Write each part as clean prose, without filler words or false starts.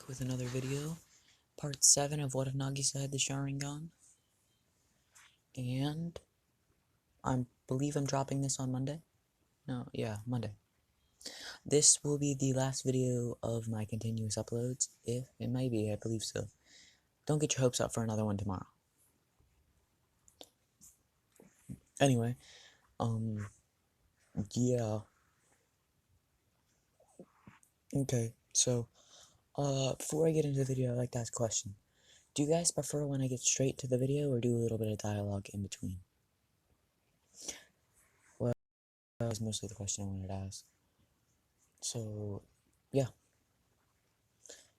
with another video, part 7 of What If Nagisa had the sharingan, and I believe I'm dropping this on Monday. Monday. This will be the last video of my continuous uploads. If it might be, I believe so. Don't get your hopes up for another one tomorrow. Anyway, yeah. Okay, so, before I get into the video, I'd like to ask a question. Do you guys prefer when I get straight to the video, or do a little bit of dialogue in between? Well, that was mostly the question I wanted to ask. So, yeah.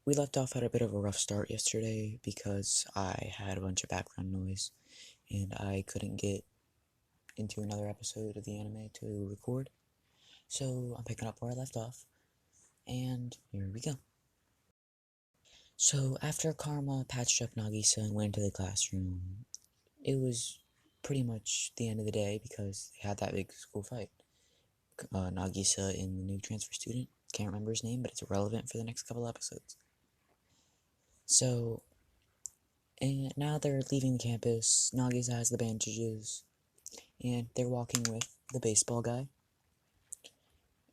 We left off at a bit of a rough start yesterday because I had a bunch of background noise and I couldn't get into another episode of the anime to record. So I'm picking up where I left off, and here we go. So after Karma patched up Nagisa and went into the classroom, it was pretty much the end of the day because they had that big school fight. Nagisa and the new transfer student, can't remember his name, but it's irrelevant for the next couple episodes. So, and now they're leaving the campus. Nagisa has the bandages, and they're walking with the baseball guy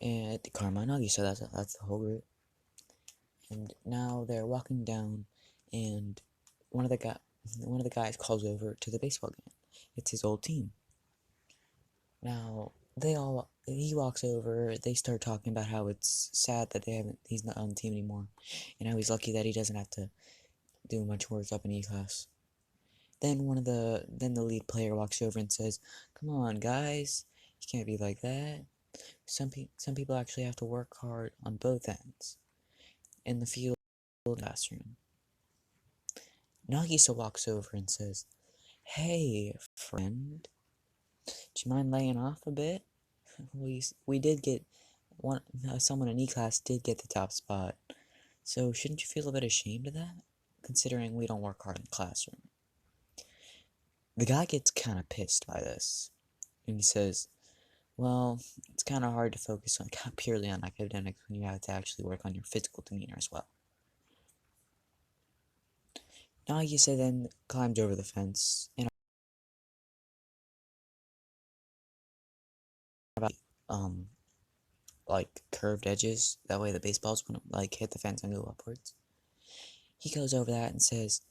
and Karma and Nagisa. That's the whole group. And now they're walking down, and one of the guys calls over to the baseball game. It's his old team. Now he walks over. They start talking about how it's sad that he's not on the team anymore, and how he's lucky that he doesn't have to do much work up in E-class. Then the lead player walks over and says, "Come on, guys, you can't be like that. Some people actually have to work hard on both ends." In the field classroom, Nagisa walks over and says, "Hey, friend, do you mind laying off a bit? We did get someone in E-class did get the top spot, so shouldn't you feel a bit ashamed of that, considering we don't work hard in the classroom?" The guy gets kind of pissed by this, and he says, "Well, it's kind of hard to focus on purely on academics when you have to actually work on your physical demeanor as well." Nagisa then climbs over the fence and about like curved edges. That way the baseballs wouldn't like hit the fence and go upwards. He goes over that and says,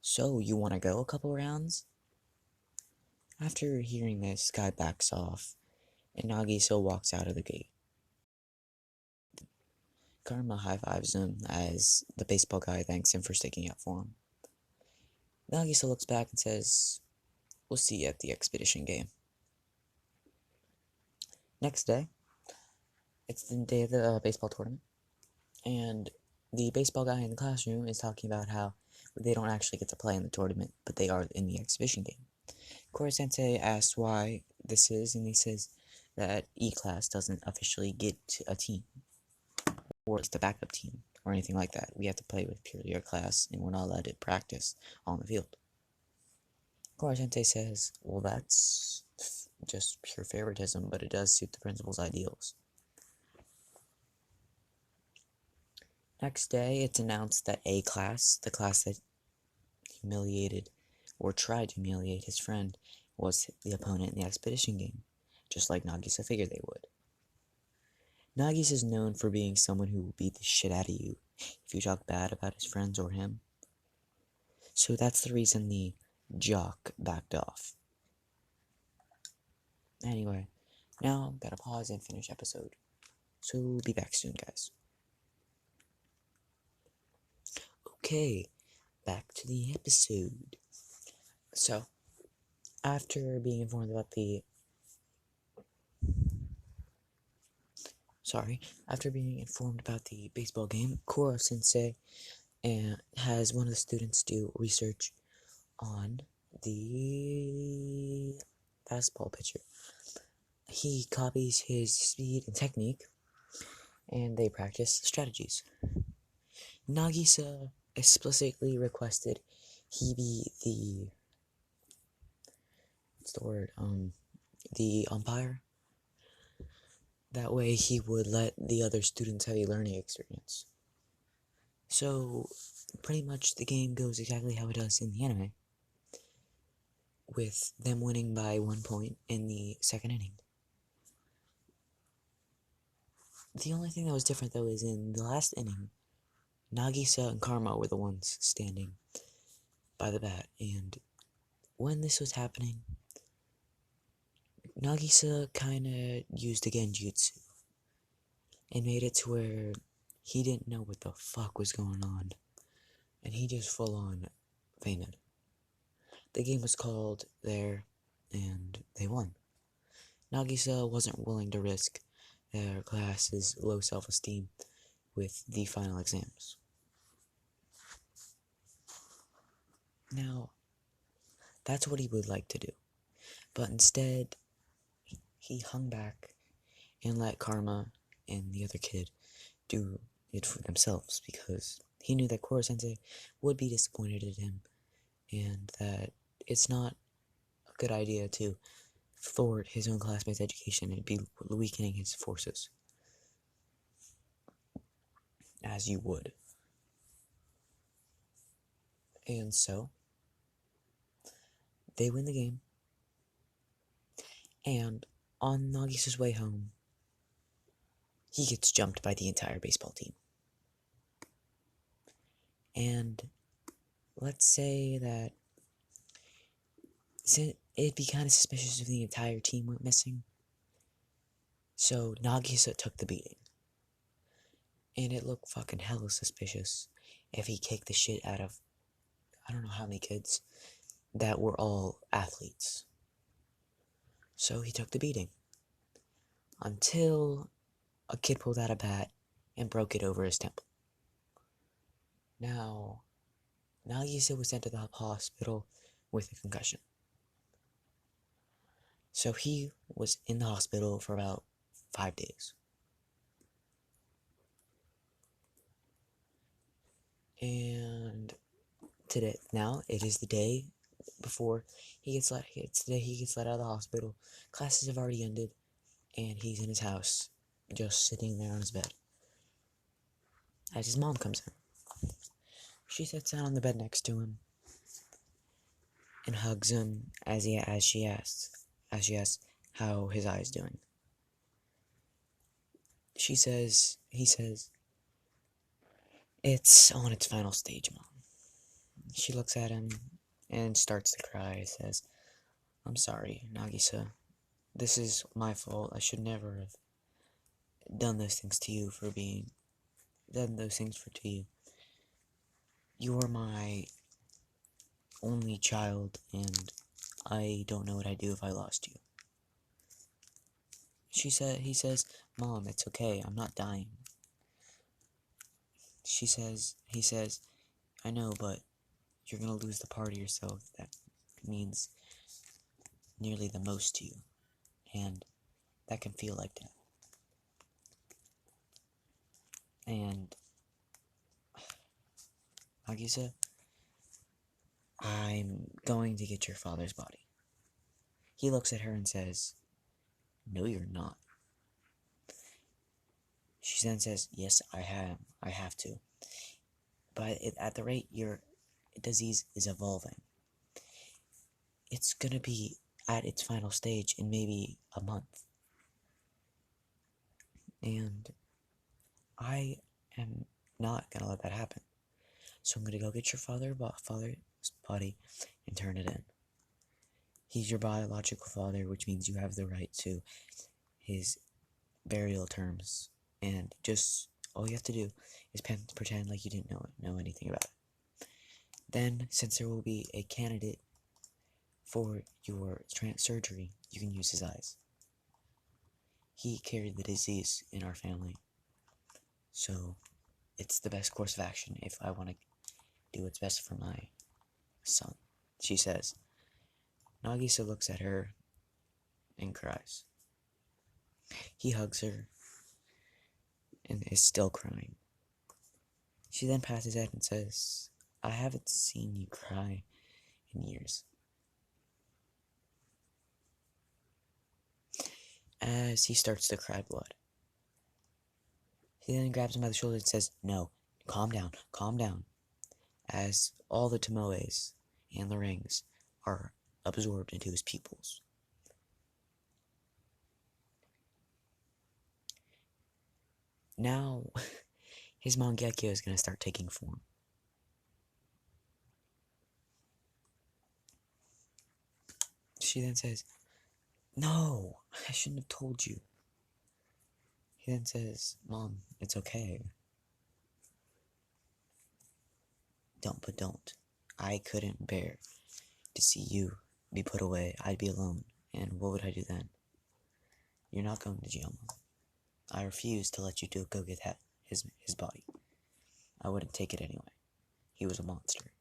"So you want to go a couple rounds?" After hearing this, Guy backs off, and Nagisa walks out of the gate. Karma high-fives him as the baseball guy thanks him for sticking up for him. Nagisa looks back and says, "We'll see you at the expedition game." Next day, it's the day of the baseball tournament, and the baseball guy in the classroom is talking about how they don't actually get to play in the tournament, but they are in the exhibition game. Koro-sensei asks why this is, and he says that E-class doesn't officially get a team, or it's the backup team, or anything like that. We have to play with purely our class, and we're not allowed to practice on the field. Koro-sensei says, "Well, that's just pure favoritism, but it does suit the principal's ideals." Next day, it's announced that A class, the class that humiliated or tried to humiliate his friend, was the opponent in the expedition game, just like Nagisa figured they would. Nagisa is known for being someone who will beat the shit out of you if you talk bad about his friends or him. So that's the reason the jock backed off. Anyway, now I'm gonna pause and finish episode. So be back soon, guys. Okay, back to the episode. So, after being informed about the baseball game, Koro-sensei has one of the students do research on the fastball pitcher. He copies his speed and technique, and they practice strategies. Nagisa explicitly requested he be the umpire. That way he would let the other students have a learning experience. So, pretty much the game goes exactly how it does in the anime, with them winning by 1 point in the second inning. The only thing that was different, though, is in the last inning, Nagisa and Karma were the ones standing by the bat, and when this was happening, Nagisa kinda used a genjutsu and made it to where he didn't know what the fuck was going on, and he just full on fainted. The game was called there, and they won. Nagisa wasn't willing to risk their class's low self-esteem with the final exams. Now, that's what he would like to do, but instead, he hung back and let Karma and the other kid do it for themselves, because he knew that Koro Sensei would be disappointed in him, and that it's not a good idea to thwart his own classmates' education and be weakening his forces, as you would. And so, they win the game, and on Nagisa's way home, he gets jumped by the entire baseball team. And let's say that it'd be kind of suspicious if the entire team went missing. So Nagisa took the beating. And it looked fucking hella suspicious if he kicked the shit out of I don't know how many kids that were all athletes. So he took the beating. Until a kid pulled out a bat and broke it over his temple. Now, Nagisa was sent to the hospital with a concussion. So he was in the hospital for about 5 days. And now it is the day before he gets let. It's the day he gets let out of the hospital. Classes have already ended, and he's in his house, just sitting there on his bed. As his mom comes in, she sits down on the bed next to him and hugs him as she asks how his eye is doing. He says, "It's on its final stage, Mom." She looks at him and starts to cry. Says, "I'm sorry, Nagisa. This is my fault. I should never have done those things to you to you. You're my only child, and I don't know what I'd do if I lost you." He says, "Mom, it's okay. I'm not dying." He says, "I know, but you're gonna lose the part of yourself that means nearly the most to you, and that can feel like death." And Nagisa, "I'm going to get your father's body." He looks at her and says, "No, you're not." She then says, "Yes, I have to. But at the rate your disease is evolving, it's gonna be at its final stage in maybe a month. And I am not gonna let that happen. So I'm gonna go get your father's body and turn it in. He's your biological father, which means you have the right to his burial terms. And just all you have to do is pretend like you didn't know anything about it. Then, since there will be a candidate for your surgery, you can use his eyes. He carried the disease in our family, so it's the best course of action if I want to do what's best for my son," she says. Nagisa looks at her and cries. He hugs her and is still crying. She then pats his head and says, "I haven't seen you cry in years." As he starts to cry blood, he then grabs him by the shoulder and says, "No," calm down, as all the tomoes and the rings are absorbed into his pupils. Now, his Mangekyo is going to start taking form. She then says, "No, I shouldn't have told you." He then says, "Mom, it's okay. Don't. I couldn't bear to see you be put away. I'd be alone, and what would I do then? You're not going to jail, Mom. I refuse to let you go get his body. I wouldn't take it anyway. He was a monster."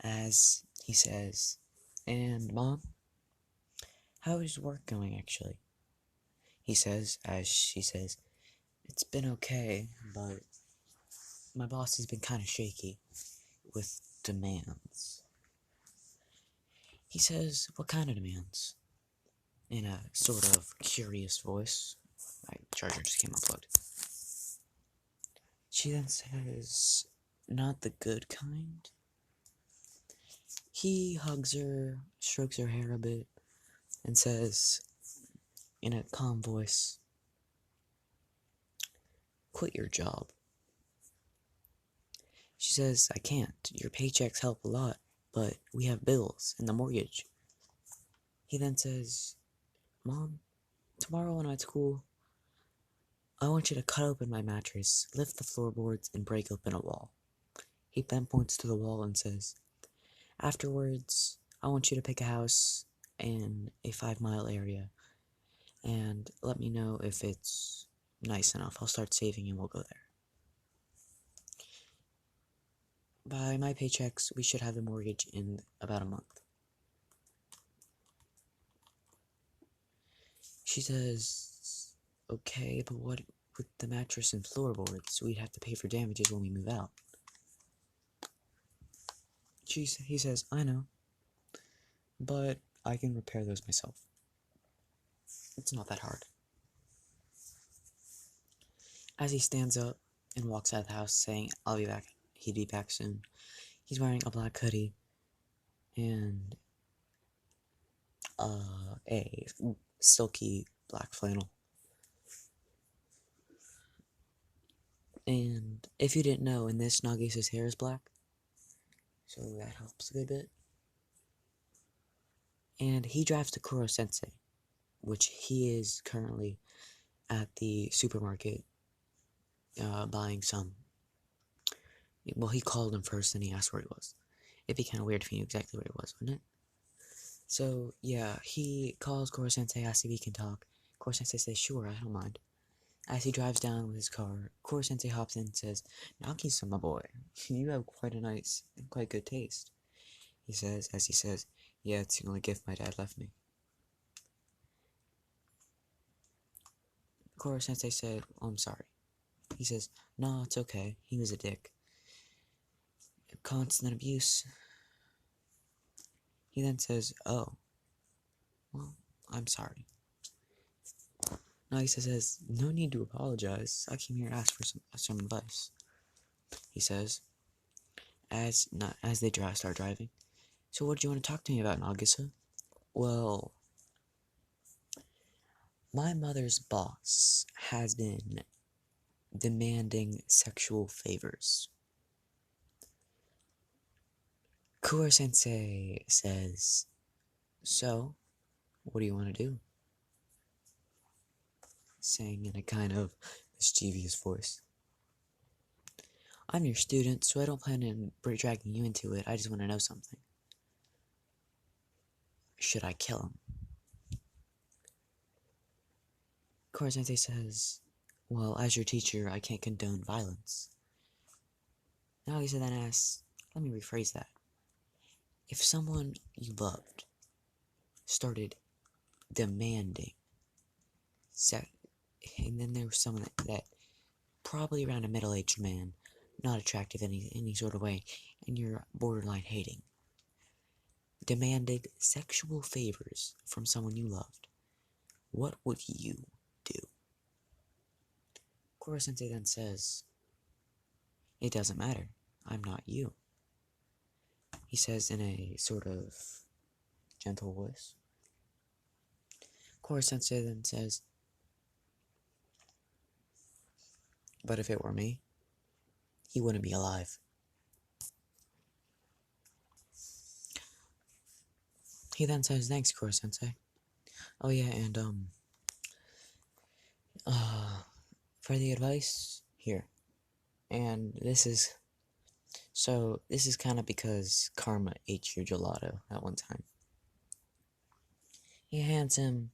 As he says, "And Mom, how is work going actually?" He says, as she says, "It's been okay, but my boss has been kind of shaky with demands." He says, "What kind of demands?" In a sort of curious voice. My charger just came unplugged. She then says, "Not the good kind." He hugs her, strokes her hair a bit, and says, in a calm voice, "Quit your job." She says, "I can't. Your paychecks help a lot, but we have bills and the mortgage." He then says, "Mom, tomorrow when I'm at school, I want you to cut open my mattress, lift the floorboards, and break open a wall." He then points to the wall and says, "Afterwards, I want you to pick a house in a 5-mile area, and let me know if it's nice enough. I'll start saving and we'll go there. By my paychecks, we should have the mortgage in about a month." She says, "Okay, but what with the mattress and floorboards? We'd have to pay for damages when we move out." He says, "I know, but I can repair those myself. It's not that hard." As he stands up and walks out of the house saying, "I'll be back," he'd be back soon, he's wearing a black hoodie and a silky black flannel. And if you didn't know, in this, Nagisa's hair is black, so that helps a good bit. And he drives to Kuro Sensei, which he is currently at the supermarket buying some. Well, he called him first and he asked where he was. It'd be kind of weird if he knew exactly where he was, wouldn't it? So, yeah, he calls Kuro Sensei, asks if he can talk. Kuro Sensei says, "Sure, I don't mind." As he drives down with his car, Kuro Sensei hops in and says, "Nagisa, my boy, you have quite a nice and quite good taste." He says, "Yeah, it's the only gift my dad left me." Kuro Sensei said, "Oh, I'm sorry." He says, "No, it's okay. He was a dick. Constant abuse." He then says, "Oh, well, I'm sorry." Nagisa says, "No need to apologize. I came here to ask for some advice." He says, as they start driving, "So what do you want to talk to me about, Nagisa?" "Well, my mother's boss has been demanding sexual favors." Kuro Sensei says, "So, what do you want to do?" Saying in a kind of mischievous voice, "I'm your student, so I don't plan on dragging you into it. I just want to know something. Should I kill him?" Kuro Sensei says, "Well, as your teacher, I can't condone violence." Nagisa then asks, "Let me rephrase that. If someone you loved started demanding sex, and then there was someone that probably around a middle-aged man, not attractive in any sort of way, and you're borderline hating, demanded sexual favors from someone you loved, what would you do?" Koro-sensei then says, "It doesn't matter. I'm not you." He says in a sort of gentle voice. Koro-sensei then says, "But if it were me, he wouldn't be alive." He then says, "Thanks, Koro-sensei. Oh yeah, and for the advice, here. And this is kind of because Karma ate your gelato at one time." He hands him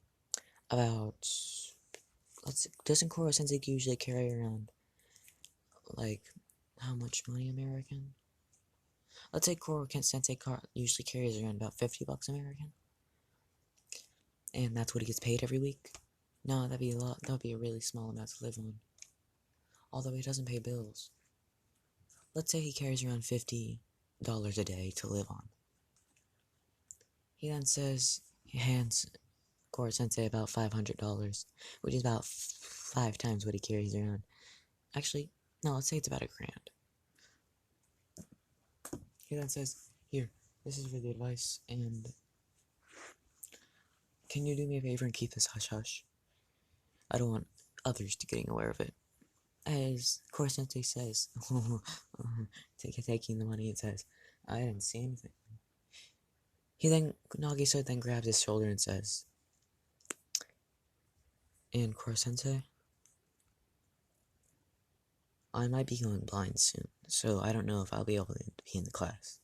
about, doesn't Koro Sensei usually carry around, like, how much money American? Let's say Koro Sensei usually carries around about $50 American. And that's what he gets paid every week? No, that'd be a lot. That'd be a really small amount to live on. Although he doesn't pay bills. Let's say he carries around $50 a day to live on. He then says, he hands Koro Sensei about $500, which is about 5 times what he carries around. Actually, no, let's say it's about $1,000. He then says, "Here, this is for the advice, and can you do me a favor and keep this hush-hush? I don't want others to getting aware of it." As Koro Sensei says, taking the money, and says, "I didn't see anything." Nagisa then grabs his shoulder and says, "And Koro Sensei, I might be going blind soon, so I don't know if I'll be able to be in the class."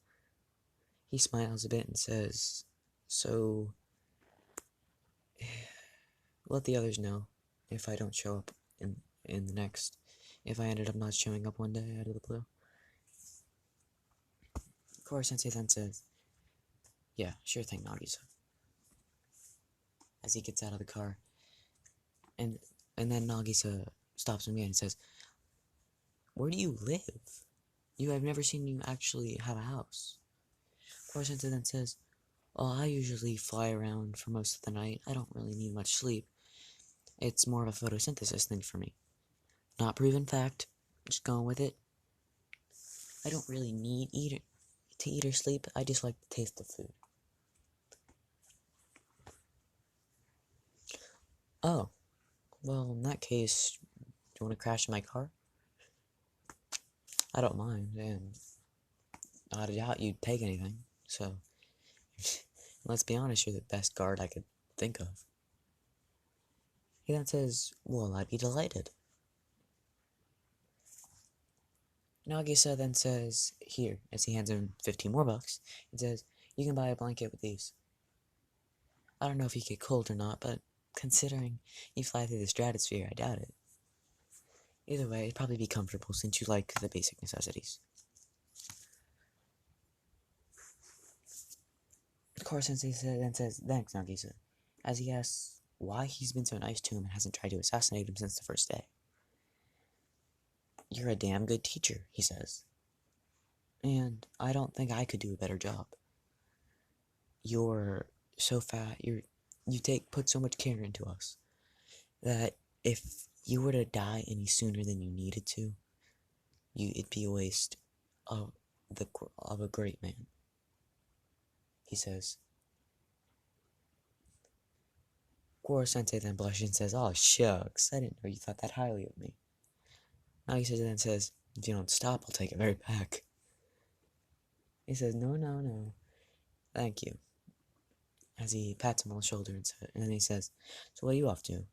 He smiles a bit and says, "So, let the others know if I don't show up in the next, if I ended up not showing up one day out of the blue." Koro Sensei then says, "Yeah, sure thing, Nagisa." As he gets out of the car, and then Nagisa stops him again and says, "Where do you live? I've never seen you actually have a house." Koro Sensei then says, "Well, I usually fly around for most of the night. I don't really need much sleep. It's more of a photosynthesis thing for me. Not proven fact, just going with it. I don't really need to eat or sleep. I just like the taste of food." "Oh, well, in that case, do you want to crash my car?" "I don't mind, and I doubt you'd take anything, so let's be honest, you're the best guard I could think of." He then says, "Well, I'd be delighted." Nagisa then says, "Here," as he hands him 15 more bucks, and says, "You can buy a blanket with these. I don't know if you get cold or not, but considering you fly through the stratosphere, I doubt it. Either way, it'd probably be comfortable since you like the basic necessities." Koro Sensei then says, "Thanks, Nagisa," as he asks why he's been so nice to him and hasn't tried to assassinate him since the first day. "You're a damn good teacher," he says, "and I don't think I could do a better job. You're so fat, you put so much care into us, that if you were to die any sooner than you needed to, it'd be a waste of a great man," he says. Koro Sensei then blushes and says, "Oh, shucks, I didn't know you thought that highly of me." Nagisa then says, "If you don't stop, I'll take it right back." He says, "No, no, no, thank you," as he pats him on the shoulder, and then he says, "So what are you off to?"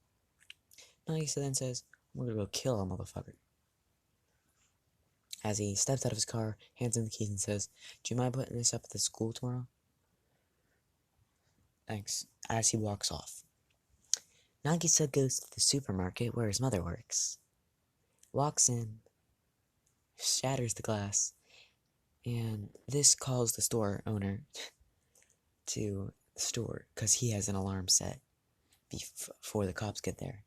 Nagisa then says, "I'm gonna go kill a motherfucker." As he steps out of his car, hands him the keys, and says, "Do you mind putting this up at the school tomorrow?" "Thanks," as he walks off. Nagisa goes to the supermarket where his mother works, walks in, shatters the glass, and this calls the store owner to the store because he has an alarm set before the cops get there,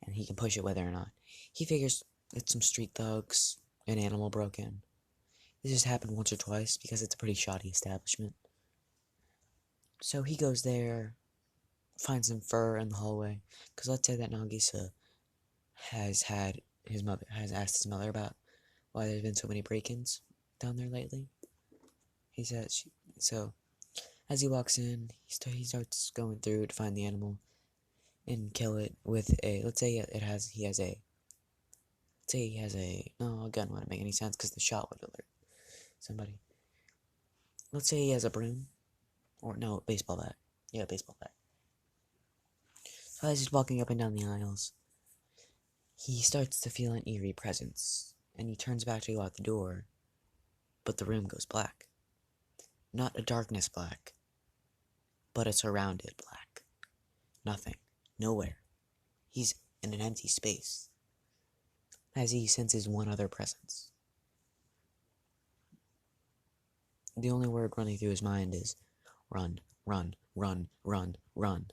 and he can push it whether or not. He figures it's some street thugs, an animal broke in. This has happened once or twice because it's a pretty shoddy establishment. So he goes there, finds some fur in the hallway, because let's say that Nagisa has had his mother has asked his mother about why there's been so many break-ins down there lately. He says so. As he walks in, he starts going through to find the animal and kill it with a. Let's say he has a. Let's say he has a. No, a gun wouldn't make any sense because the shot would alert somebody. Let's say he has a broom, or no, baseball bat. Yeah, baseball bat. So as he's walking up and down the aisles, he starts to feel an eerie presence, and he turns back to go out the door, but the room goes black. Not a darkness black, but a surrounded black. Nothing. Nowhere. He's in an empty space, as he senses one other presence. The only word running through his mind is, run, run, run, run, run.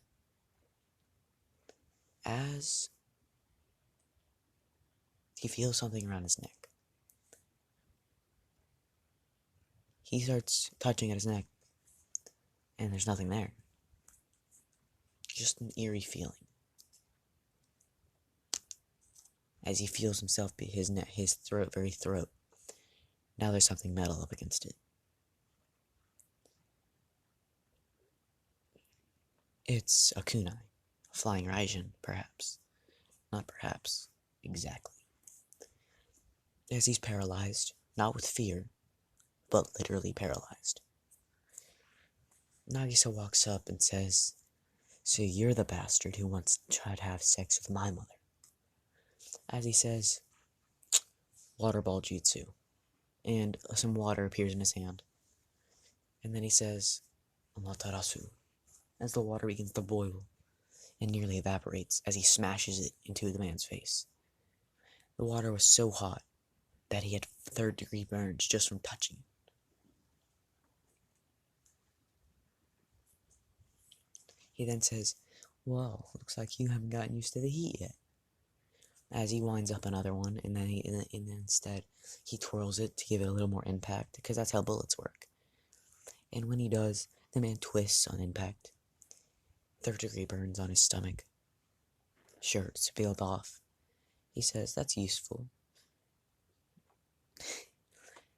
As he feels something around his neck, he starts touching at his neck, and there's nothing there. Just an eerie feeling. As he feels himself be his very throat. Now there's something metal up against it. It's a kunai, a flying raijin, perhaps. Not perhaps, exactly. As he's paralyzed, not with fear, but literally paralyzed. Nagisa walks up and says, "So you're the bastard who wants to try to have sex with my mother." As he says, water ball jutsu, and some water appears in his hand. And then he says, "Amaterasu," as the water begins to boil and nearly evaporates as he smashes it into the man's face. The water was so hot that he had third-degree burns just from touching it. He then says, "Well, looks like you haven't gotten used to the heat yet." As he winds up another one, and then instead he twirls it to give it a little more impact, because that's how bullets work. And when he does, the man twists on impact. Third-degree burns on his stomach. Shirt's peeled off. He says, "That's useful."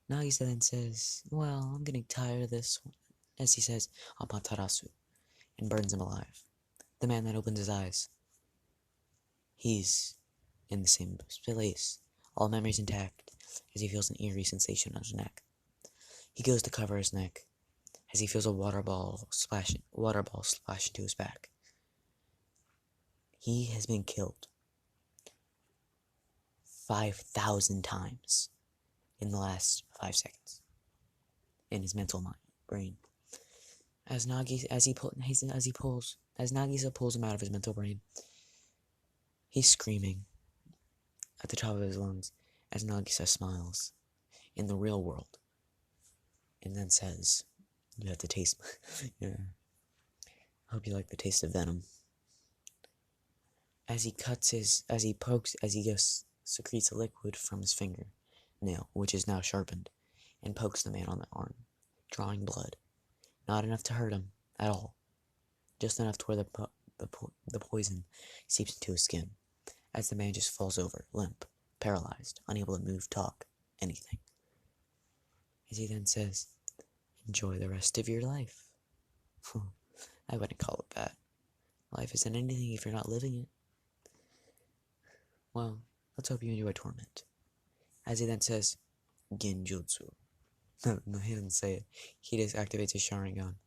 Nagisa then says, "Well, I'm getting tired of this one," as he says, "Amaterasu," and burns him alive. The man then opens his eyes. He's in the same place, all memories intact, as he feels an eerie sensation on his neck. He goes to cover his neck, as he feels a water ball splash into his back. He has been killed 5,000 times in the last 5 seconds in his mental brain. As Nagisa pulls him out of his mental brain, he's screaming at the top of his lungs as Nagisa smiles in the real world, and then says, "You have to taste yeah. I hope you like the taste of venom." As he just secretes a liquid from his fingernail, which is now sharpened, and pokes the man on the arm, drawing blood. Not enough to hurt him at all, just enough to where the poison seeps into his skin, as the man just falls over, limp, paralyzed, unable to move, talk, anything. As he then says, "Enjoy the rest of your life." I wouldn't call it that. Life isn't anything if you're not living it. Well, let's hope you enjoy torment. As he then says, "Genjutsu." No, he doesn't say it. He just activates his sharingan.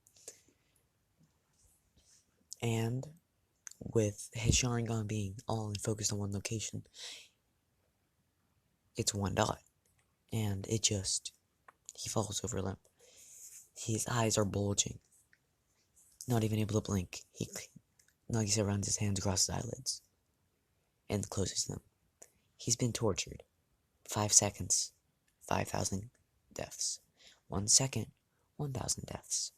And with his sharingan being all focused on one location, it's one dot. And he falls over limp. His eyes are bulging. Not even able to blink. Nagisa runs his hands across his eyelids and closes them. He's been tortured. 5 seconds, 5,000 deaths. 1 second, 1,000 deaths.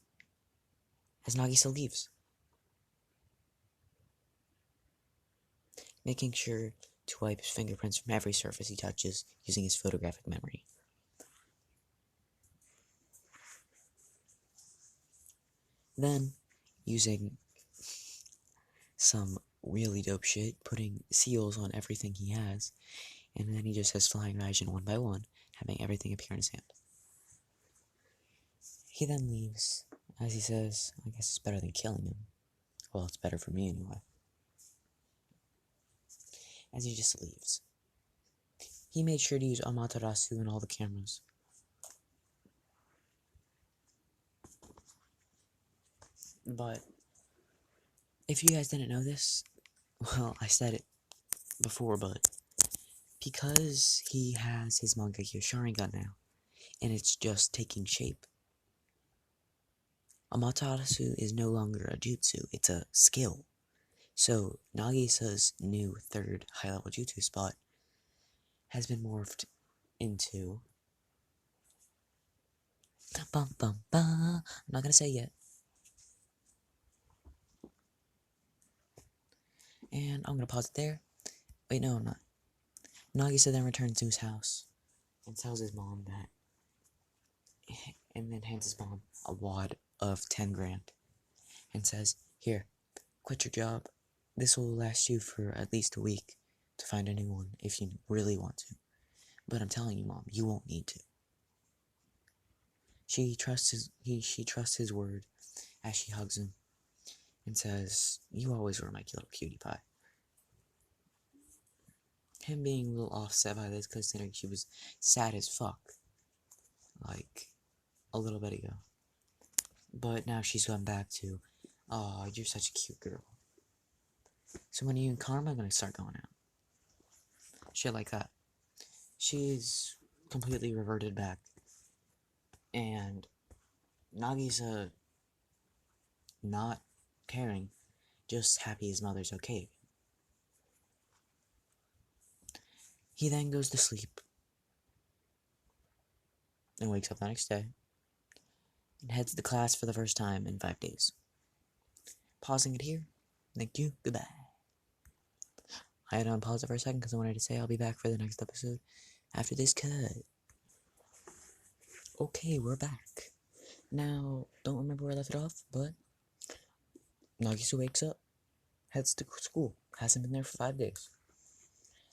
As Nagisa leaves, making sure to wipe his fingerprints from every surface he touches using his photographic memory. Then, using some really dope shit, putting seals on everything he has, And then he just says flying Raijin one by one, having everything appear in his hand. He then leaves, as he says, I guess it's better than killing him. Well, it's better for me anyway. As he just leaves. He made sure to use Amaterasu in all the cameras. But, if you guys didn't know this, well, I said it before, but because he has his Mangekyo Sharingan now, and it's just taking shape, Amaterasu is no longer a jutsu, it's a skill. So, Nagisa's new third high-level jutsu spot has been morphed into... I'm not gonna say yet. And I'm gonna pause it there. Wait, no, I'm not. Nagisa then returns to his house and tells his mom that, and then hands his mom a wad of 10 grand and says, "Here, quit your job. This will last you for at least a week to find a new one if you really want to. But I'm telling you, Mom, you won't need to." She trusts his word as she hugs him and says, "You always were my little cutie pie." Him being a little offset by this, considering she was sad as fuck, like, a little bit ago. But now she's gone back to, "Oh, you're such a cute girl. So when are you and Karma gonna start going out?" Shit like that. She's completely reverted back. And Nagisa not caring, just happy his mother's okay. He then goes to sleep and wakes up the next day and heads to class for the first time in 5 days. Pausing it here. Thank you. Goodbye. I had to unpause it for a second because I wanted to say I'll be back for the next episode after this cut. Okay, we're back. Now, don't remember where I left it off, but Nagisa wakes up, heads to school. Hasn't been there for 5 days.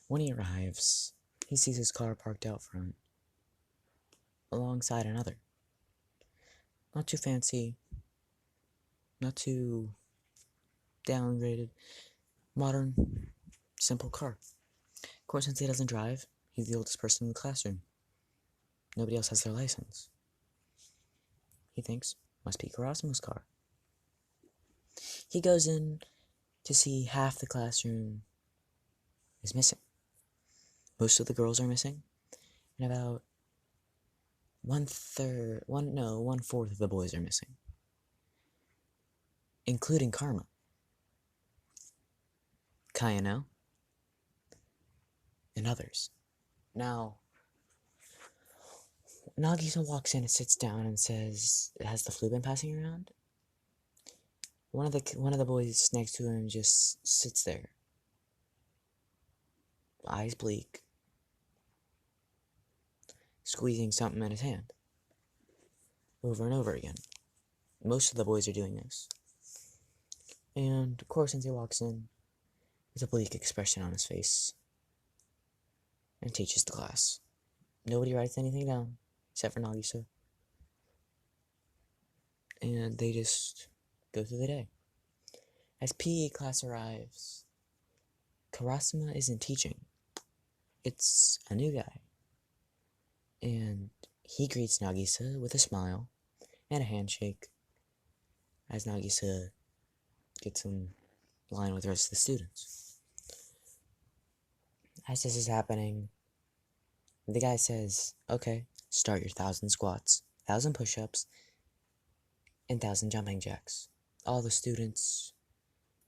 When he arrives, he sees his car parked out front, alongside another. Not too fancy, not too downgraded, modern, simple car. Of course, since he doesn't drive, he's the oldest person in the classroom. Nobody else has their license. He thinks, must be Karasuma's car. He goes in to see half the classroom is missing. Most of the girls are missing, and about one fourth of the boys are missing, including Karma, Kayano, and others. Now, Nagisa walks in and sits down and says, "Has the flu been passing around?" One of the boys next to him just sits there, eyes bleak, squeezing something in his hand, over and over again. Most of the boys are doing this. And, of course, since he walks in, with a bleak expression on his face, and teaches the class. Nobody writes anything down, except for Nagisa. And they just go through the day. As PE class arrives, Karasuma isn't teaching. It's a new guy. And he greets Nagisa with a smile and a handshake, as Nagisa gets in line with the rest of the students. As this is happening, the guy says, "Okay, start your 1,000 squats, 1,000 push-ups, and 1,000 jumping jacks." All the students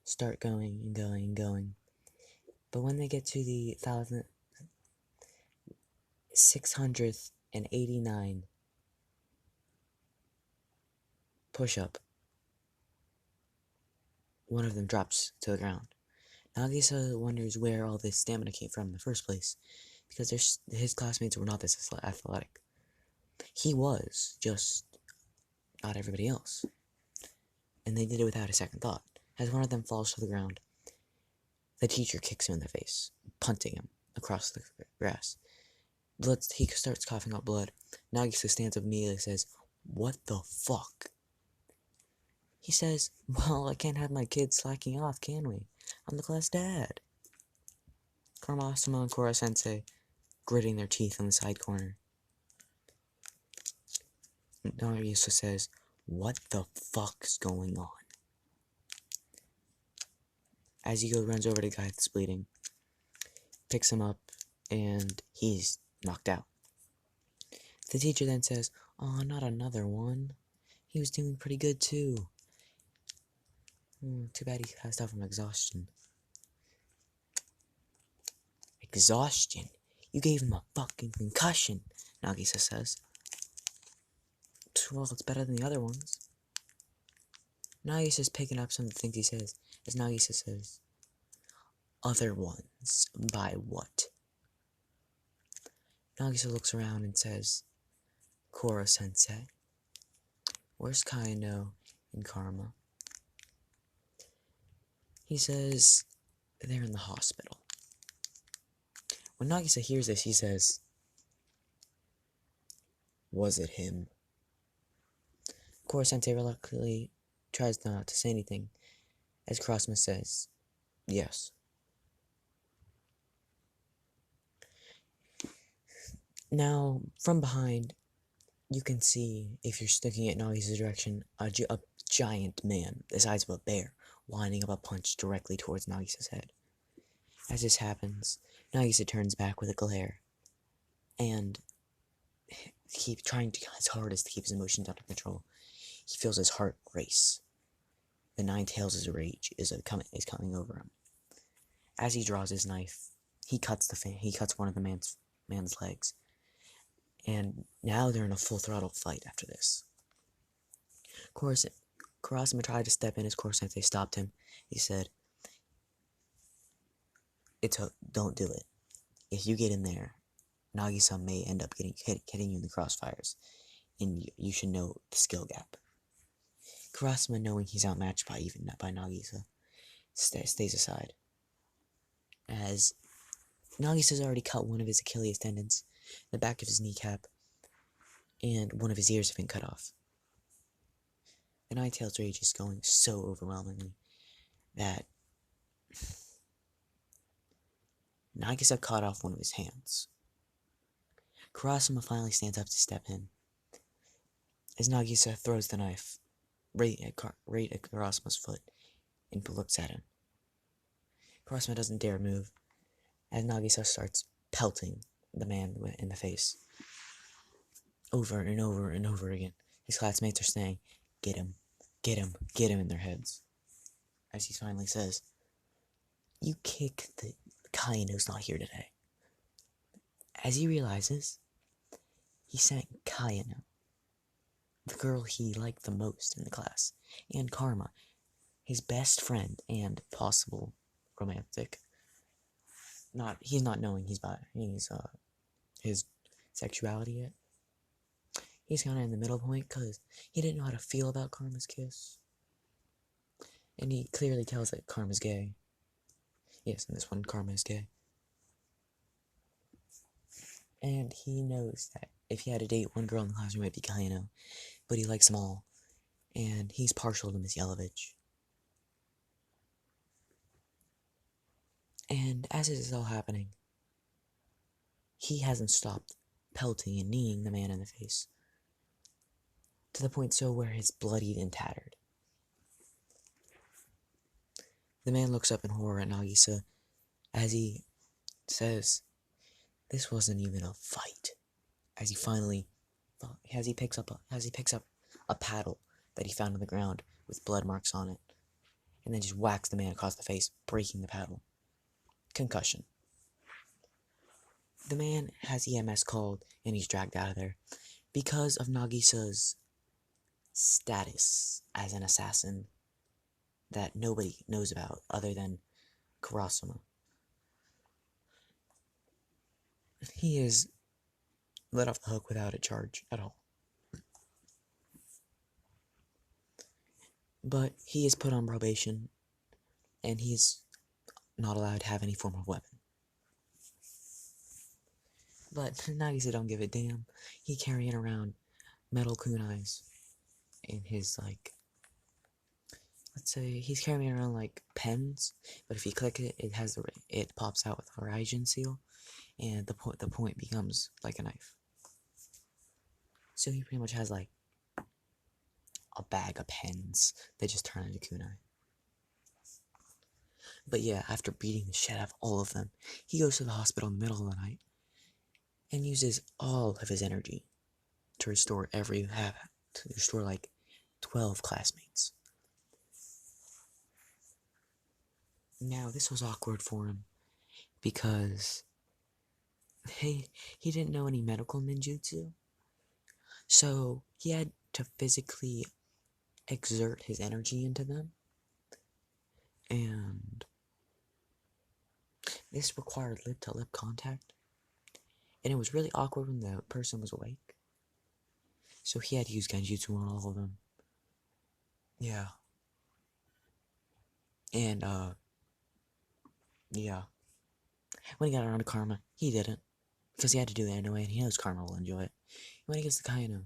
start going and going and going. But when they get to the 1,689 push-up, one of them drops to the ground. Nagisa wonders where all this stamina came from in the first place, because his classmates were not this athletic. He was, just not everybody else. And they did it without a second thought. As one of them falls to the ground, the teacher kicks him in the face, punting him. across the grass. He starts coughing up blood. Nagisa stands up immediately and says, "What the fuck?" He says, "Well, I can't have my kids slacking off, can we? I'm the class dad." Karmasuma and Kora-sensei gritting their teeth in the side corner. Nagisa says, "What the fuck's going on?" As he runs over to the guy that's bleeding, picks him up, and he's knocked out. The teacher then says, "Oh, not another one. He was doing pretty good too. Too bad he passed out from exhaustion." Exhaustion? You gave him a fucking concussion, Nagisa says. Well, it's better than the other ones. Nagisa's picking up some of the things he says, as Nagisa says, "Other ones? By what?" Nagisa looks around and says, "Kora-sensei, where's Kaino and Karma?" He says, "They're in the hospital." When Nagisa hears this, he says, "Was it him?" Kora-sensei reluctantly tries not to say anything, as Kurasuma says, "Yes." Now, from behind, you can see, if you're looking at Nagisa's direction, a giant man, the size of a bear, lining up a punch directly towards Nagisa's head. As this happens, Nagisa turns back with a glare, and keep trying to his hardest to keep his emotions under control. He feels his heart race. The nine tails of rage is coming over him. As he draws his knife, he cuts one of the man's legs, and now they're in a full throttle fight after this. Kurasuma tried to step in as Kora-sensei stopped him. He said, "Don't do it. If you get in there, Nagisa may end up hitting you in the crossfires, and you should know the skill gap." Kurasuma, knowing he's outmatched by Nagisa, stays aside, as Nagisa's already cut one of his Achilles tendons, the back of his kneecap, and one of his ears have been cut off. The Nine Tails rage is going so overwhelmingly that Nagisa cut off one of his hands. Kurasuma finally stands up to step in, as Nagisa throws the knife right at Kurasuma's foot and looks at him. Kurasuma doesn't dare move, as Nagisa starts pelting the man in the face. Over and over and over again, his classmates are saying, "Get him, get him, get him," in their heads. As he finally says, "You kick the Kaino's not here today." As he realizes, he sent Kaino, the girl he liked the most in the class, and Karma, his best friend and possible romantic. He's not knowing his sexuality yet. He's kind of in the middle point because he didn't know how to feel about Karma's kiss. And he clearly tells that Karma's gay. Yes, in this one, Karma is gay. And he knows that if he had to date one girl in the classroom, it'd be Kaino. But he likes them all. And he's partial to Miss Yelovich. And as it is all happening, he hasn't stopped pelting and kneeing the man in the face, to the point so where he's bloodied and tattered. The man looks up in horror at Nagisa as he says, "This wasn't even a fight." As he picks up a paddle that he found on the ground with blood marks on it, and then just whacks the man across the face, breaking the paddle. Concussion. The man has EMS called, and he's dragged out of there because of Nagisa's status as an assassin that nobody knows about other than Kurasuma. He is let off the hook without a charge at all. But he is put on probation, and he's not allowed to have any form of weapon. But Nagisa don't give a damn. He carrying around metal kunais in his, like, let's say he's carrying around like pens, but if you click it, it pops out with a Horizon seal, and the point becomes like a knife. So he pretty much has like a bag of pens that just turn into kunai. But yeah, after beating the shit out of all of them, he goes to the hospital in the middle of the night and uses all of his energy to restore like 12 classmates. Now this was awkward for him because he didn't know any medical ninjutsu, so he had to physically exert his energy into them, and this required lip-to-lip contact, and it was really awkward when the person was awake, so he had to use genjutsu on all of them. Yeah. And, yeah. When he got around to Karma, he didn't, because he had to do it anyway, and he knows Karma will enjoy it. When he gets to Kaino,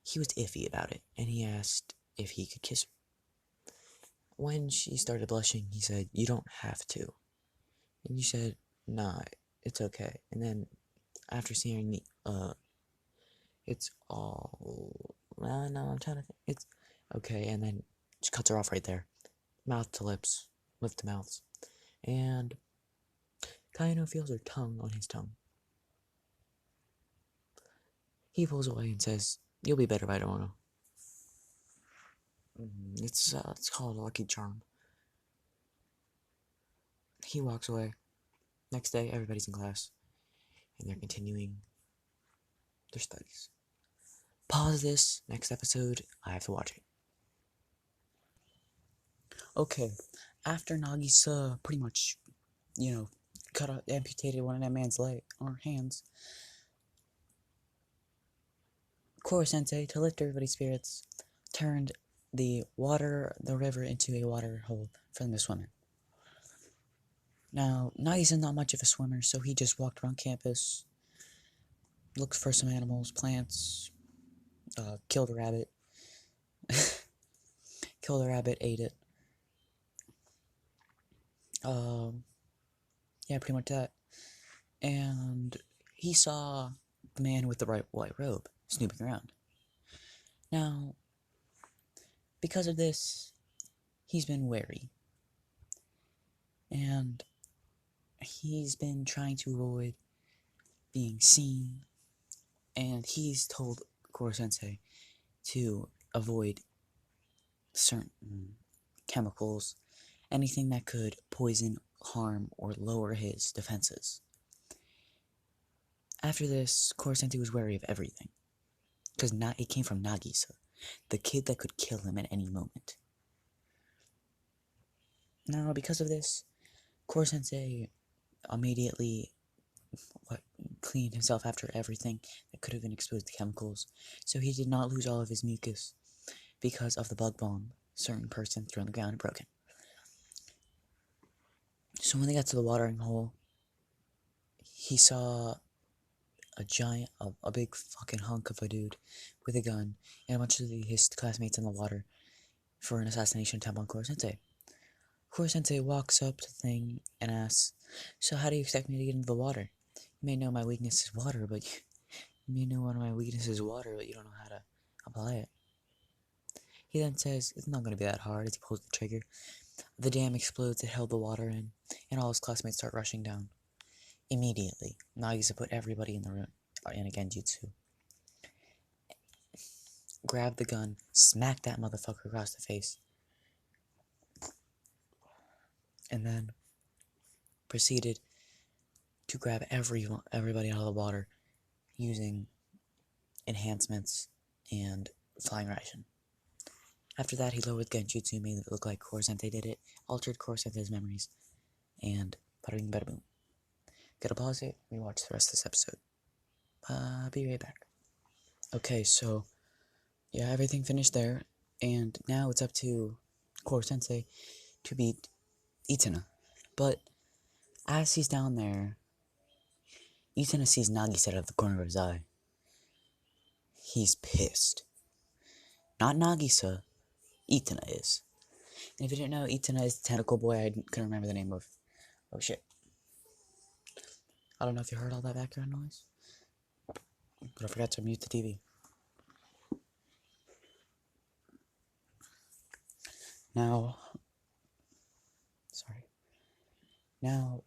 he was iffy about it, and he asked if he could kiss her. When she started blushing, he said, "You don't have to." And she said, "Nah, it's okay." And then, after seeing me, it's all, no, I'm trying to think, it's okay, and then she cuts her off right there. Mouth to lips, lip to mouths. And Kaino feels her tongue on his tongue. He pulls away and says, "You'll be better by tomorrow." It's called a lucky charm. He walks away. Next day, everybody's in class, and they're continuing their studies. Pause this. Next episode, I have to watch it. Okay, after Nagisa pretty much, amputated one of that man's leg or hands, Koro Sensei, to lift everybody's spirits, turned the river into a water hole for them to swim in. Now, Nagisa's not much of a swimmer, so he just walked around campus, looked for some animals, plants, killed a rabbit, ate it. Yeah, pretty much that. And he saw the man with the white robe snooping around. Now, because of this, he's been wary. And he's been trying to avoid being seen. And he's told Koro Sensei to avoid certain chemicals, anything that could poison, harm, or lower his defenses. After this, Koro Sensei was wary of everything, because it came from Nagisa, the kid that could kill him at any moment. Now, because of this, Koro Sensei immediately cleaned himself after everything that could have been exposed to chemicals, so he did not lose all of his mucus because of the bug bomb certain person threw on the ground and broken. So when they got to the watering hole, he saw a big fucking hunk of a dude with a gun and a bunch of his classmates in the water for an assassination attempt on Koro Sensei. Koro Sensei walks up to the thing and asks, "So how do you expect me to get into the water? You may know my weakness is water, but you know one of my weaknesses is water, but you don't know how to apply it." He then says, "It's not going to be that hard," as he pulls the trigger. The dam explodes that held the water in, and all his classmates start rushing down. Immediately, Nagisa put everybody in the room in a genjutsu. Grabbed the gun, smacked that motherfucker across the face, and then proceeded to grab everybody out of the water using enhancements and flying ration. After that, he lowered genjutsu, made it look like Koro Sensei did it, altered Koro Sensei's memories, and bada bing bada boom. Gotta pause it, rewatch the rest of this episode. Be right back. Okay, so yeah, everything finished there, and now it's up to Koro Sensei to beat Itana. But as he's down there, Itana sees Nagisa out of the corner of his eye. He's pissed. Not Nagisa, Itana is. And if you didn't know, Itana is the tentacle boy I couldn't remember the name of. Oh shit. I don't know if you heard all that background noise, but I forgot to mute the TV. Now,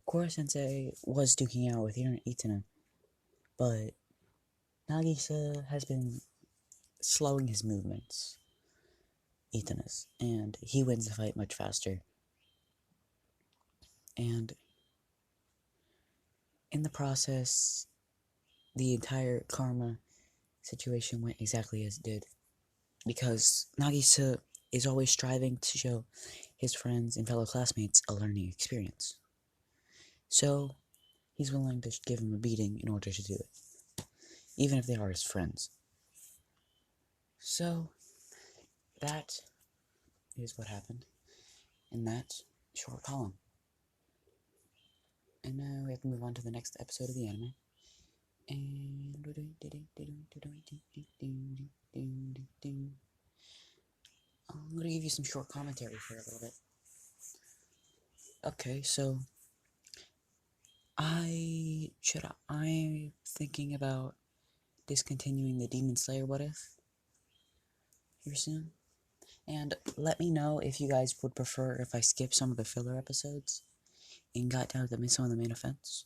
Kora-sensei was duking out with Itana, but Nagisa has been slowing his movements, Itana's, and he wins the fight much faster. And in the process, the entire karma situation went exactly as it did, because Nagisa is always striving to show his friends and fellow classmates a learning experience. So, he's willing to give him a beating in order to do it, even if they are his friends. So, that is what happened in that short column. And now we have to move on to the next episode of the anime. And I'm gonna give you some short commentary for a little bit. Okay, so I'm thinking about discontinuing the Demon Slayer What If here soon. And let me know if you guys would prefer if I skip some of the filler episodes and got down to some of the main events.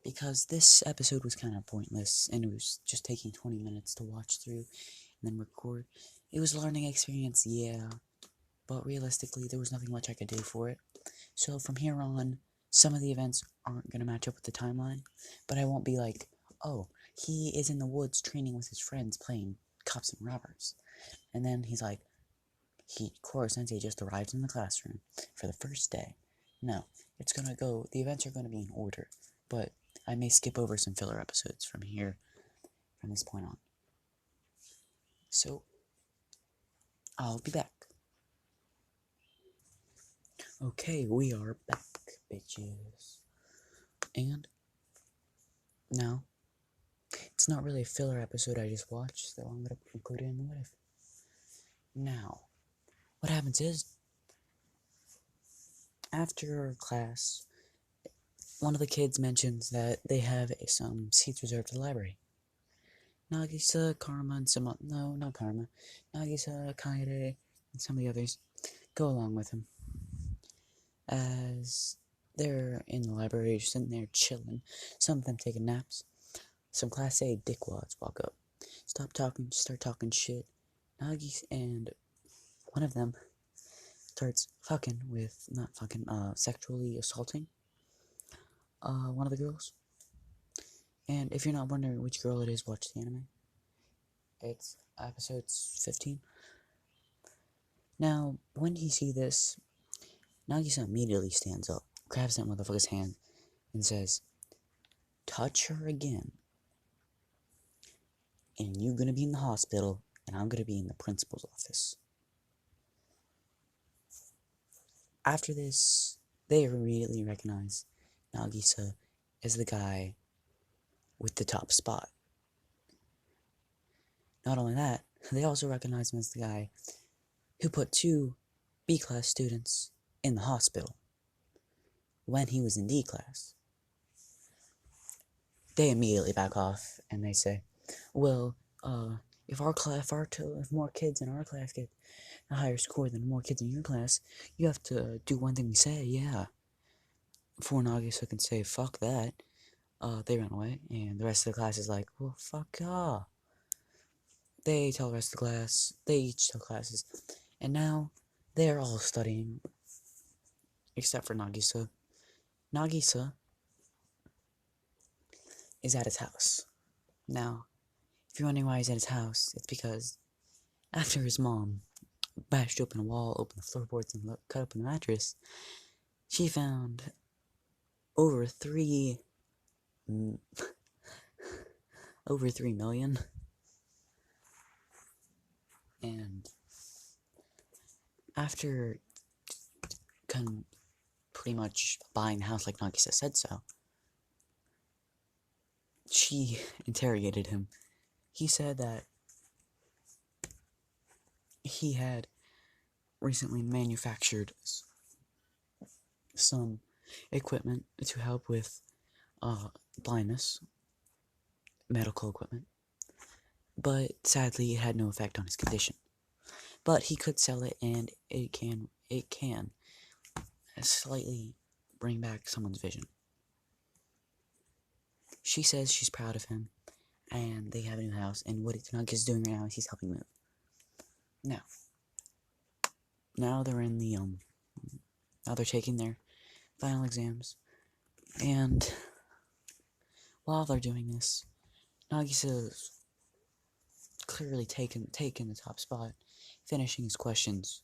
Because this episode was kind of pointless, and it was just taking 20 minutes to watch through and then record. It was a learning experience, yeah, but realistically, there was nothing much I could do for it. So from here on, some of the events aren't going to match up with the timeline, but I won't be like, oh, he is in the woods training with his friends playing cops and robbers. And then he's like, Koro-sensei just arrived in the classroom for the first day. No, the events are going to be in order, but I may skip over some filler episodes from this point on. So, I'll be back. Okay, we are back, bitches. And now, it's not really a filler episode I just watched, so I'm gonna include it in the what if. Now, what happens is, after class, one of the kids mentions that they have some seats reserved for the library. Nagisa, Karma, and Nagisa, Kaede, and some of the others go along with him. As they're in the library, just sitting there chilling, some of them taking naps. Some Class A dickwads walk up, start talking shit. Nagisa and one of them starts sexually assaulting one of the girls. And if you're not wondering which girl it is, watch the anime. It's episode 15. Now, when he sees this, Nagisa immediately stands up, grabs that motherfucker's hand, and says, touch her again, and you're gonna be in the hospital, and I'm gonna be in the principal's office. After this, they immediately recognize Nagisa as the guy with the top spot. Not only that, they also recognize him as the guy who put 2 B-class students in the hospital when he was in D-class. They immediately back off, and they say, well, if more kids in our class get a higher score than more kids in your class, you have to do one thing we say, yeah. Before Nagisa can say, fuck that, they run away, and the rest of the class is like, well, fuck off. They tell the rest of the class, they each tell classes, and now they're all studying, except for Nagisa. Nagisa is at his house. Now, if you're wondering why he's at his house, it's because after his mom bashed open a wall, opened the floorboards, and cut open the mattress, she found over 3 million. And after pretty much buying the house like Nagisa said so, she interrogated him. He said that he had recently manufactured some equipment to help with blindness, medical equipment, but sadly it had no effect on his condition. But he could sell it, and it can slightly bring back someone's vision. She says she's proud of him, and they have a new house, and what Tanaka is doing right now is he's helping move. Now they're in the now they're taking their final exams, and while they're doing this, Nagisa's clearly taken the top spot, finishing his questions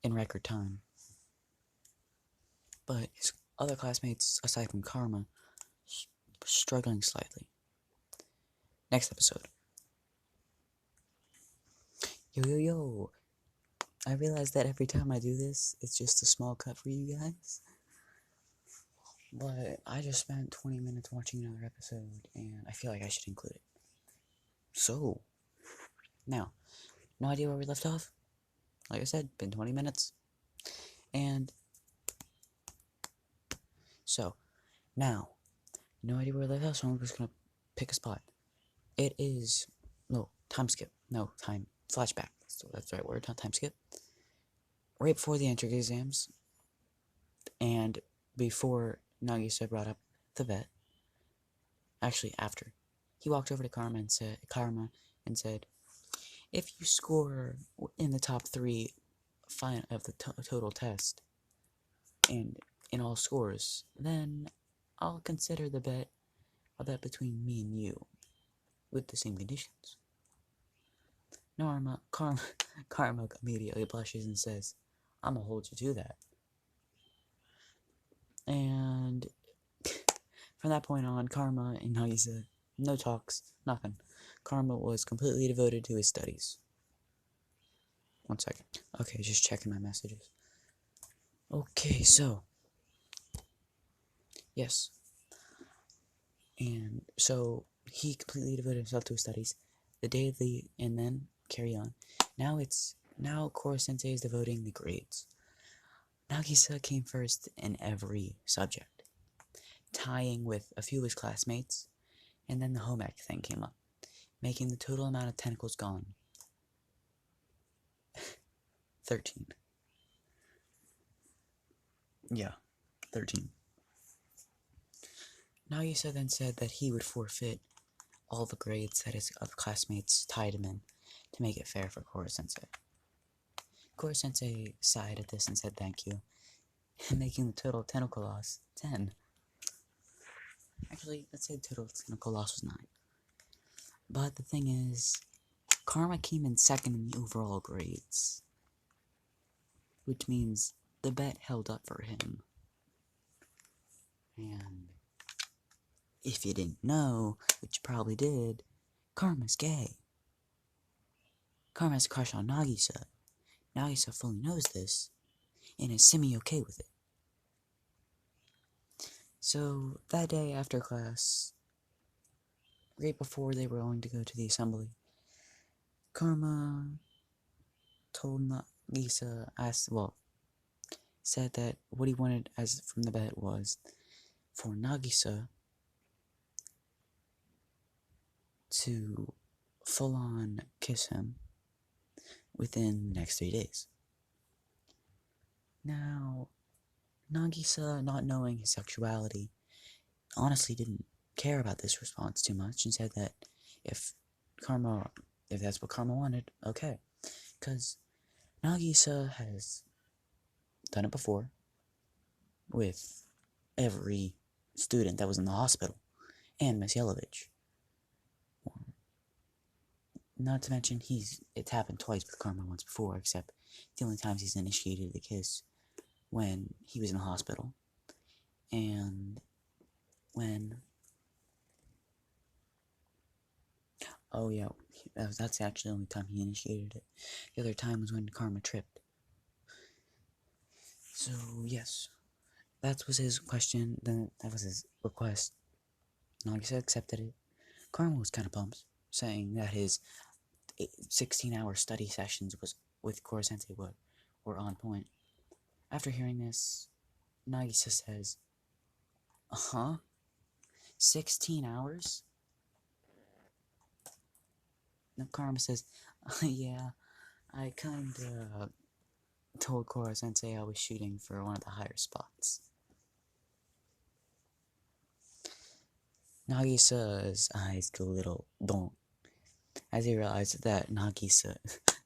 in record time. But his other classmates, aside from Karma, struggling slightly. Next episode. Yo. I realize that every time I do this, it's just a small cut for you guys. But I just spent 20 minutes watching another episode, and I feel like I should include it. So, now, no idea where we left off. Like I said, been 20 minutes. And so, now, no idea where we left off, so I'm just gonna pick a spot. It is, no, time skip. No, time, flashback. So that's the right word, not time skip. Right before the entrance exams, and before Nagisa brought up the bet, actually after, he walked over to Karma and said, if you score in the top 3 of the total test, and in all scores, then I'll consider the bet a bet between me and you, with the same conditions. Karma immediately blushes and says, I'm gonna hold you to that. And from that point on, Karma and Nagisa, no talks, nothing. Karma was completely devoted to his studies. 1 second. Okay, just checking my messages. Okay, so, yes. And so, he completely devoted himself to his studies. And then, carry on. Now Koro Sensei is devoting the grades. Nagisa came first in every subject, tying with a few of his classmates, and then the home ec thing came up, making the total amount of tentacles gone 13. Yeah, 13. Nagisa then said that he would forfeit all the grades that his other classmates tied him in to make it fair for Koro Sensei. Koro Sensei sighed at this and said thank you, making the total tentacle loss 10. Actually, let's say the total tentacle loss was 9. But the thing is, Karma came in second in the overall grades, which means the bet held up for him. And if you didn't know, which you probably did, Karma's gay. Karma has a crush on Nagisa. Nagisa fully knows this, and is semi-okay with it. So, that day after class, right before they were going to go to the assembly, Karma told Nagisa, said that what he wanted from the bet was for Nagisa to full-on kiss him within the next 3 days. Now, Nagisa, not knowing his sexuality, honestly didn't care about this response too much and said that if that's what Karma wanted, okay. Because Nagisa has done it before with every student that was in the hospital and Miss Yelovich. Not to mention, it's happened twice with Karma once before, except the only times he's initiated the kiss when he was in the hospital, and when, oh yeah, that's actually the only time he initiated it. The other time was when Karma tripped. So, yes, that was his question, that was his request. Nagisa accepted it, Karma was kind of pumped, saying that his 16-hour study sessions with Koro Sensei were on point. After hearing this, Nagisa says, "Huh? 16 hours?" Now Karma says, "Yeah, I kinda told Koro Sensei I was shooting for one of the higher spots." Nagisa's eyes go a little don't as he realized that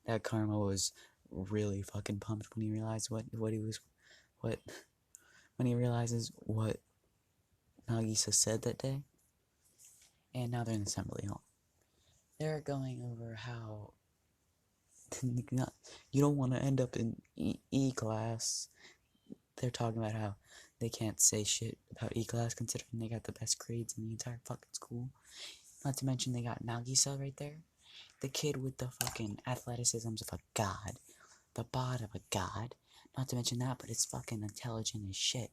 that Karma was really fucking pumped when he realized what when he realizes what Nagisa said that day. And now they're in the assembly hall. They're going over how you don't want to end up in E class. They're talking about how they can't say shit about E class considering they got the best grades in the entire fucking school. Not to mention they got Nagisa right there. The kid with the fucking athleticisms of a god. The bod of a god. Not to mention that, but it's fucking intelligent as shit.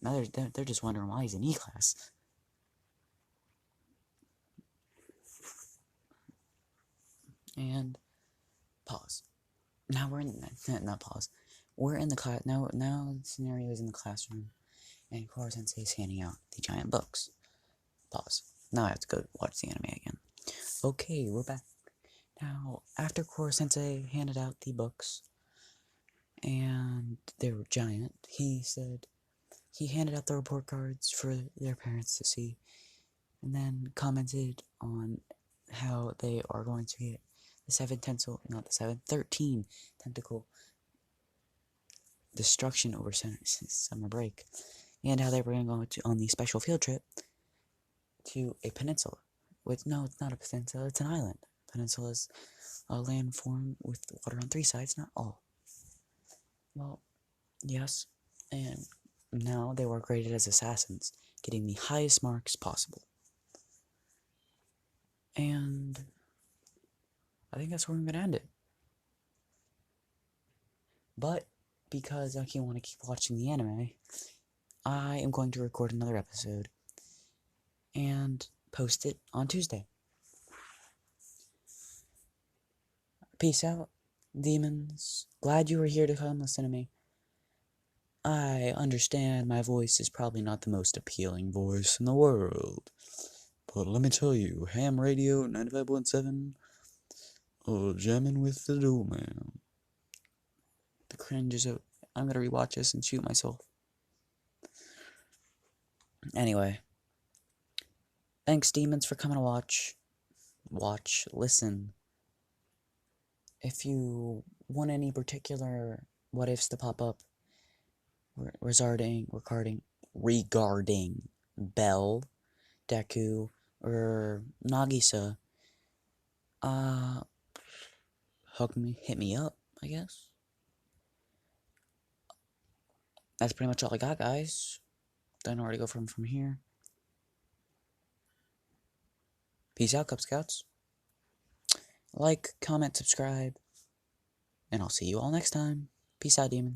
Now they're just wondering why he's in E class. And pause. Now we're in not pause. We're in the class now. Now the scenario is in the classroom, and Koro Sensei is handing out the giant books. Pause. Now I have to go watch the anime again. Okay, we're back. Now, after Koro Sensei handed out the books, and they were giant, he said he handed out the report cards for their parents to see, and then commented on how they are going to get the 13 tentacle destruction over summer break, and how they were going to go on the special field trip to a peninsula. No, it's not a peninsula, it's an island. Peninsula is a landform with water on 3 sides, not all. Well, yes, and now they were graded as assassins, getting the highest marks possible. And I think that's where I'm going to end it. But because I want to keep watching the anime, I am going to record another episode and post it on Tuesday. Peace out, demons. Glad you were here to come listen to me. I understand my voice is probably not the most appealing voice in the world. But let me tell you, ham radio 95.7, jamming with the dual man. The cringe is out. I'm gonna rewatch this and shoot myself. Anyway, thanks, demons, for coming to listen. If you want any particular what ifs to pop up regarding Bell, Deku, or Nagisa, hit me up, I guess. That's pretty much all I got, guys. Don't know where to go from here. Peace out, Cub Scouts. Like, comment, subscribe, and I'll see you all next time. Peace out, demons.